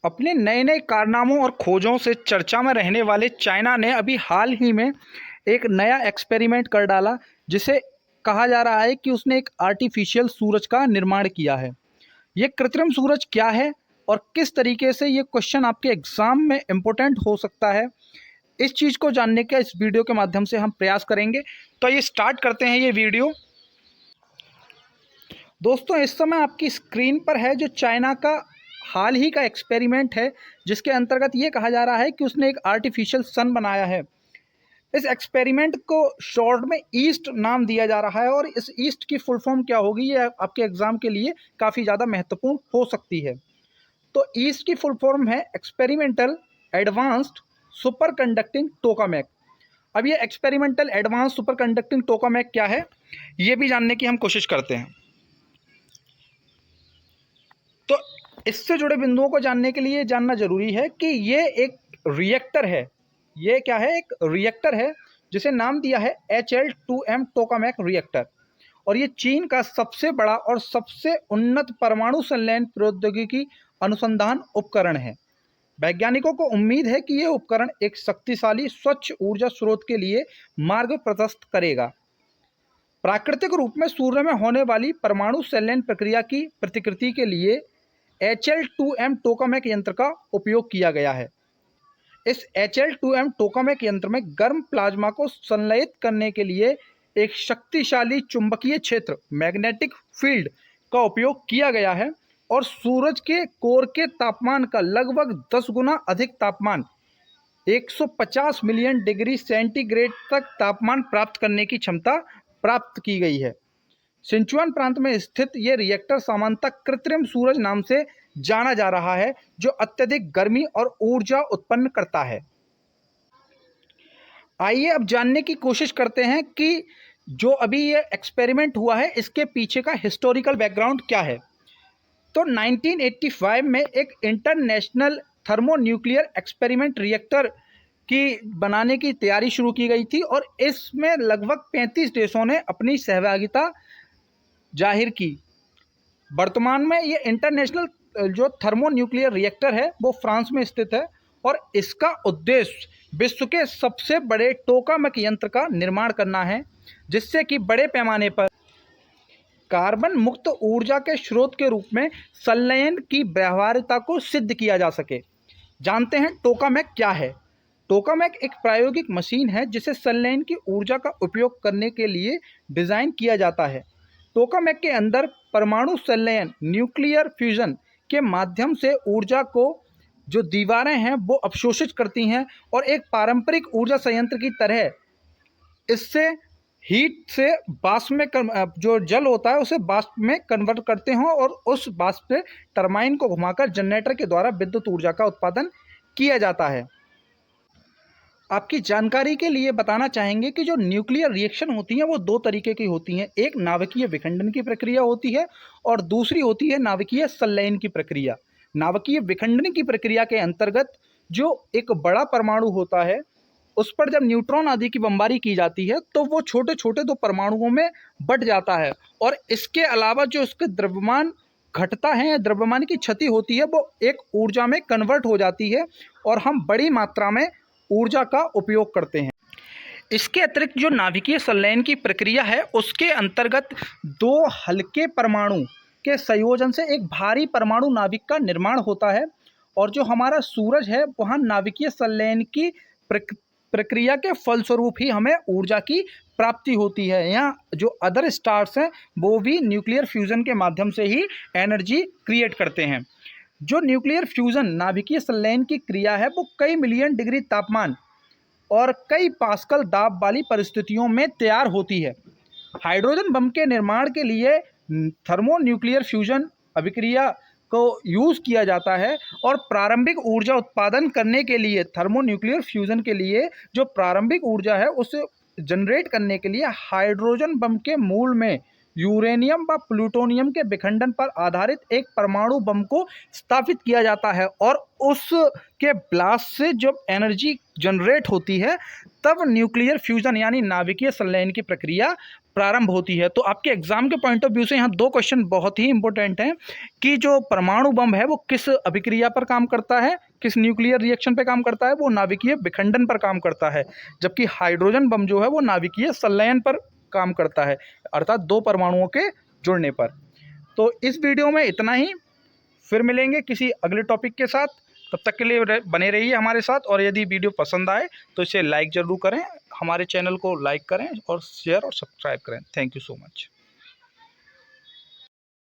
अपने नए नए कारनामों और खोजों से चर्चा में रहने वाले चाइना ने अभी हाल ही में एक नया एक्सपेरिमेंट कर डाला, जिसे कहा जा रहा है कि उसने एक आर्टिफिशियल सूरज का निर्माण किया है। ये कृत्रिम सूरज क्या है और किस तरीके से ये क्वेश्चन आपके एग्जाम में इम्पोर्टेंट हो सकता है, इस चीज़ को जानने का इस वीडियो के माध्यम से हम प्रयास करेंगे। तो ये स्टार्ट करते हैं ये वीडियो। दोस्तों, इस समय आपकी स्क्रीन पर है जो चाइना का हाल ही का एक्सपेरिमेंट है, जिसके अंतर्गत ये कहा जा रहा है कि उसने एक आर्टिफिशियल सन बनाया है। इस एक्सपेरिमेंट को शॉर्ट में ईस्ट नाम दिया जा रहा है और इस ईस्ट की फुल फॉर्म क्या होगी ये आपके एग्जाम के लिए काफ़ी ज़्यादा महत्वपूर्ण हो सकती है। तो ईस्ट की फुल फॉर्म है experimental advanced super conducting tokamak. अब ये experimental advance super conducting tokamak क्या है, ये भी जानने की हम कोशिश करते हैं। तो इससे जुड़े बिंदुओं को जानने के लिए जानना जरूरी है कि ये एक रिएक्टर है। ये क्या है? एक रिएक्टर है जिसे नाम दिया है HL2M टोकामैक रिएक्टर, और ये चीन का सबसे बड़ा और सबसे उन्नत परमाणु संलयन प्रौद्योगिकी अनुसंधान उपकरण है। वैज्ञानिकों को उम्मीद है कि यह उपकरण एक शक्तिशाली स्वच्छ ऊर्जा स्रोत के लिए मार्ग प्रशस्त करेगा। प्राकृतिक रूप में सूर्य में होने वाली परमाणु संलयन प्रक्रिया की प्रतिकृति के लिए HL2M टोकामैक यंत्र का उपयोग किया गया है। इस HL2M टोकामैक यंत्र में गर्म प्लाज्मा को संलयित करने के लिए एक शक्तिशाली चुंबकीय क्षेत्र मैग्नेटिक फील्ड का उपयोग किया गया है, और सूरज के कोर के तापमान का लगभग 10 गुना अधिक तापमान 150 मिलियन डिग्री सेंटीग्रेड तक तापमान प्राप्त करने की क्षमता प्राप्त की गई है। सिंचुआन प्रांत में स्थित यह रिएक्टर सामान्यतः कृत्रिम सूरज नाम से जाना जा रहा है, जो अत्यधिक गर्मी और ऊर्जा उत्पन्न करता है। आइए अब जानने की कोशिश करते हैं कि जो अभी ये एक्सपेरिमेंट हुआ है इसके पीछे का हिस्टोरिकल बैकग्राउंड क्या है। तो 1985 में एक इंटरनेशनल थर्मोन्यूक्लियर एक्सपेरिमेंट रिएक्टर की बनाने की तैयारी शुरू की गई थी, और इसमें लगभग 35 देशों ने अपनी सहभागिता जाहिर की। वर्तमान में ये इंटरनेशनल जो थर्मोन्यूक्लियर रिएक्टर है वो फ्रांस में स्थित है, और इसका उद्देश्य विश्व के सबसे बड़े टोकामैक यंत्र का निर्माण करना है, जिससे कि बड़े पैमाने पर कार्बन मुक्त ऊर्जा के स्रोत के रूप में संलयन की व्यवहार्यता को सिद्ध किया जा सके। जानते हैं टोकामैक क्या है। टोकामैक एक प्रायोगिक मशीन है जिसे संलयन की ऊर्जा का उपयोग करने के लिए डिज़ाइन किया जाता है। टोकामैक के अंदर परमाणु संलयन न्यूक्लियर फ्यूजन के माध्यम से ऊर्जा को जो दीवारें हैं वो अवशोषित करती हैं, और एक पारंपरिक ऊर्जा संयंत्र की तरह इससे हीट से वाष्प में जो जल होता है उसे वाष्प में कन्वर्ट करते हैं, और उस वाष्प से टरबाइन को घुमाकर जनरेटर के द्वारा विद्युत ऊर्जा का उत्पादन किया जाता है। आपकी जानकारी के लिए बताना चाहेंगे कि जो न्यूक्लियर रिएक्शन होती हैं वो दो तरीके की होती हैं। एक नाभिकीय विखंडन की प्रक्रिया होती है और दूसरी होती है नाभिकीय संलयन की प्रक्रिया। नाभिकीय विखंडन की प्रक्रिया के अंतर्गत जो एक बड़ा परमाणु होता है उस पर जब न्यूट्रॉन आदि की बमबारी की जाती है तो वो छोटे छोटे दो परमाणुओं में बंट जाता है, और इसके अलावा जो उसके द्रव्यमान घटता है या द्रव्यमान की क्षति होती है वो एक ऊर्जा में कन्वर्ट हो जाती है, और हम बड़ी मात्रा में ऊर्जा का उपयोग करते हैं। इसके अतिरिक्त जो नाभिकीय संलयन की प्रक्रिया है उसके अंतर्गत दो हल्के परमाणु के संयोजन से एक भारी परमाणु नाभिक का निर्माण होता है, और जो हमारा सूरज है वहाँ नाभिकीय संलयन की प्रक्रिया के फलस्वरूप ही हमें ऊर्जा की प्राप्ति होती है। यहाँ जो अदर स्टार्स हैं वो भी न्यूक्लियर फ्यूजन के माध्यम से ही एनर्जी क्रिएट करते हैं। जो न्यूक्लियर फ्यूजन नाभिकीय संलयन की क्रिया है वो कई मिलियन डिग्री तापमान और कई पास्कल दाब वाली परिस्थितियों में तैयार होती है। हाइड्रोजन बम के निर्माण के लिए थर्मोन्यूक्लियर फ्यूजन अभिक्रिया को यूज़ किया जाता है, और प्रारंभिक ऊर्जा उत्पादन करने के लिए थर्मोन्यूक्लियर फ्यूजन के लिए जो प्रारंभिक ऊर्जा है उसे जनरेट करने के लिए हाइड्रोजन बम के मूल में यूरेनियम व प्लूटोनियम के विखंडन पर आधारित एक परमाणु बम को स्थापित किया जाता है, और उसके ब्लास्ट से जब एनर्जी जनरेट होती है तब न्यूक्लियर फ्यूजन यानी नाभिकीय संलयन की प्रक्रिया प्रारंभ होती है। तो आपके एग्जाम के पॉइंट ऑफ व्यू से यहाँ दो क्वेश्चन बहुत ही इंपॉर्टेंट हैं कि जो परमाणु बम है वो किस अभिक्रिया पर काम करता है, किस न्यूक्लियर रिएक्शन पे काम करता है, वो नाभिकीय विखंडन पर काम करता है, जबकि हाइड्रोजन बम जो है वो नाभिकीय संलयन पर काम करता है, अर्थात दो परमाणुओं के जुड़ने पर। तो इस वीडियो में इतना ही, फिर मिलेंगे किसी अगले टॉपिक के साथ। तब तक के लिए बने रहिए हमारे साथ, और यदि वीडियो पसंद आए तो इसे लाइक ज़रूर करें, हमारे चैनल को लाइक करें और शेयर और सब्सक्राइब करें। Thank you so much.